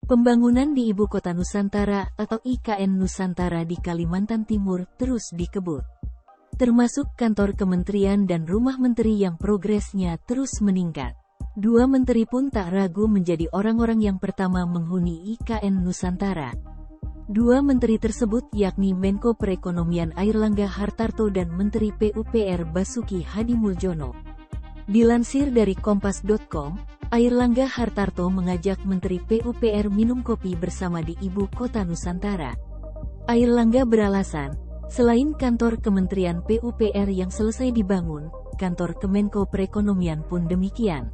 Pembangunan di Ibu Kota Nusantara atau IKN Nusantara di Kalimantan Timur terus dikebut. Termasuk kantor kementerian dan rumah menteri yang progresnya terus meningkat. Dua menteri pun tak ragu menjadi orang-orang yang pertama menghuni IKN Nusantara. Dua menteri tersebut yakni Menko Perekonomian Airlangga Hartarto dan Menteri PUPR Basuki Hadimuljono. Dilansir dari Kompas.com, Airlangga Hartarto mengajak Menteri PUPR minum kopi bersama di Ibu Kota Nusantara. Airlangga beralasan, selain kantor Kementerian PUPR yang selesai dibangun, kantor Kemenko Perekonomian pun demikian.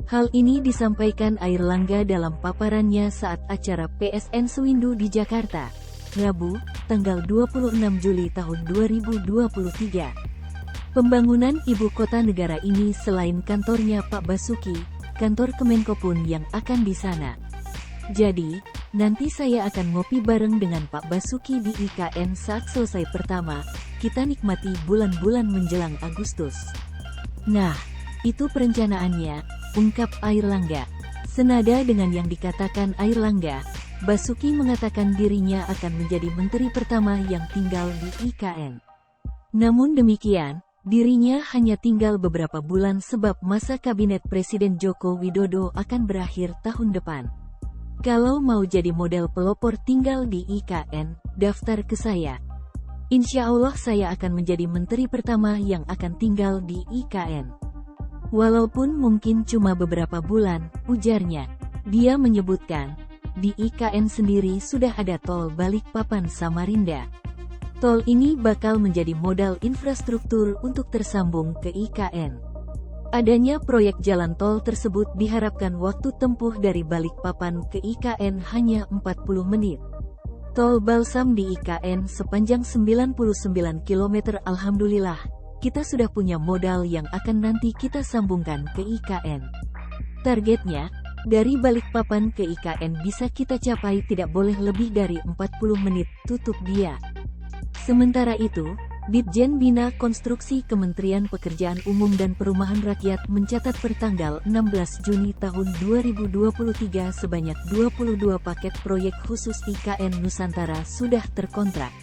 Hal ini disampaikan Airlangga dalam paparannya saat acara PSN Sewindu di Jakarta, Rabu, tanggal 26 Juli tahun 2023. Pembangunan ibu kota negara ini selain kantornya Pak Basuki, kantor Kemenko pun yang akan di sana. Jadi, nanti saya akan ngopi bareng dengan Pak Basuki di IKN saat selesai pertama, kita nikmati bulan-bulan menjelang Agustus. Nah, itu perencanaannya, ungkap Airlangga. Senada dengan yang dikatakan Airlangga, Basuki mengatakan dirinya akan menjadi menteri pertama yang tinggal di IKN. Namun demikian, dirinya hanya tinggal beberapa bulan sebab masa kabinet Presiden Joko Widodo akan berakhir tahun depan. Kalau mau jadi model pelopor tinggal di IKN, daftar ke saya. Insya Allah saya akan menjadi menteri pertama yang akan tinggal di IKN. Walaupun mungkin cuma beberapa bulan, ujarnya. Dia menyebutkan, di IKN sendiri sudah ada tol Balikpapan Samarinda. Tol ini bakal menjadi modal infrastruktur untuk tersambung ke IKN. Adanya proyek jalan tol tersebut diharapkan waktu tempuh dari Balikpapan ke IKN hanya 40 menit. Tol Balsam di IKN sepanjang 99 km. Alhamdulillah, kita sudah punya modal yang akan nanti kita sambungkan ke IKN. Targetnya, dari Balikpapan ke IKN bisa kita capai tidak boleh lebih dari 40 menit, tutup dia. Sementara itu, Ditjen Bina Konstruksi Kementerian Pekerjaan Umum dan Perumahan Rakyat mencatat pertanggal 16 Juni tahun 2023 sebanyak 22 paket proyek khusus IKN Nusantara sudah terkontrak.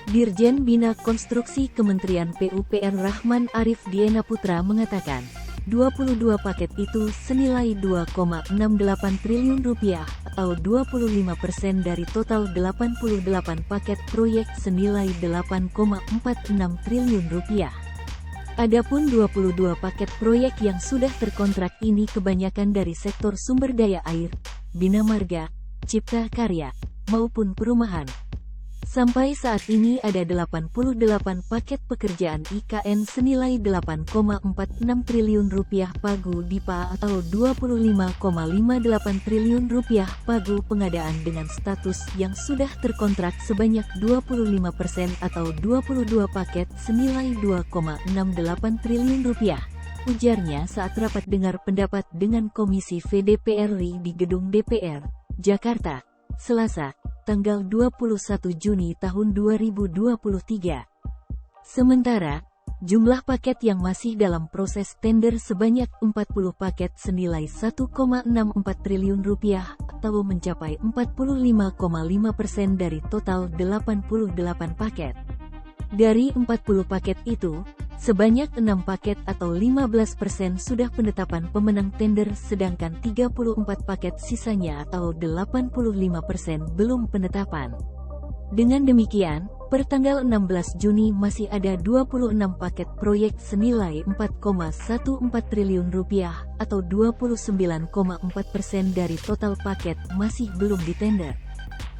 Dirjen Bina Konstruksi Kementerian PUPR Rahman Arif Diena Putra mengatakan, 22 paket itu senilai Rp2,68 triliun atau 25% dari total 88 paket proyek senilai Rp8,46 triliun. Adapun 22 paket proyek yang sudah terkontrak ini kebanyakan dari sektor sumber daya air, bina marga, cipta karya, maupun perumahan. Sampai saat ini ada 88 paket pekerjaan IKN senilai Rp8,46 triliun Pagu Dipa atau Rp25,58 triliun Pagu pengadaan dengan status yang sudah terkontrak sebanyak 25% atau 22 paket senilai Rp2,68 triliun, ujarnya saat rapat dengar pendapat dengan Komisi VDP RI di Gedung DPR, Jakarta, Selasa, tanggal 21 Juni tahun 2023. Sementara, jumlah paket yang masih dalam proses tender sebanyak 40 paket senilai Rp1,64 triliun atau mencapai 45,5% dari total 88 paket. Dari 40 paket itu, sebanyak 6 paket atau 15% sudah penetapan pemenang tender sedangkan 34 paket sisanya atau 85% belum penetapan. Dengan demikian, per tanggal 16 Juni masih ada 26 paket proyek senilai Rp4,14 triliun atau 29,4% dari total paket masih belum ditender.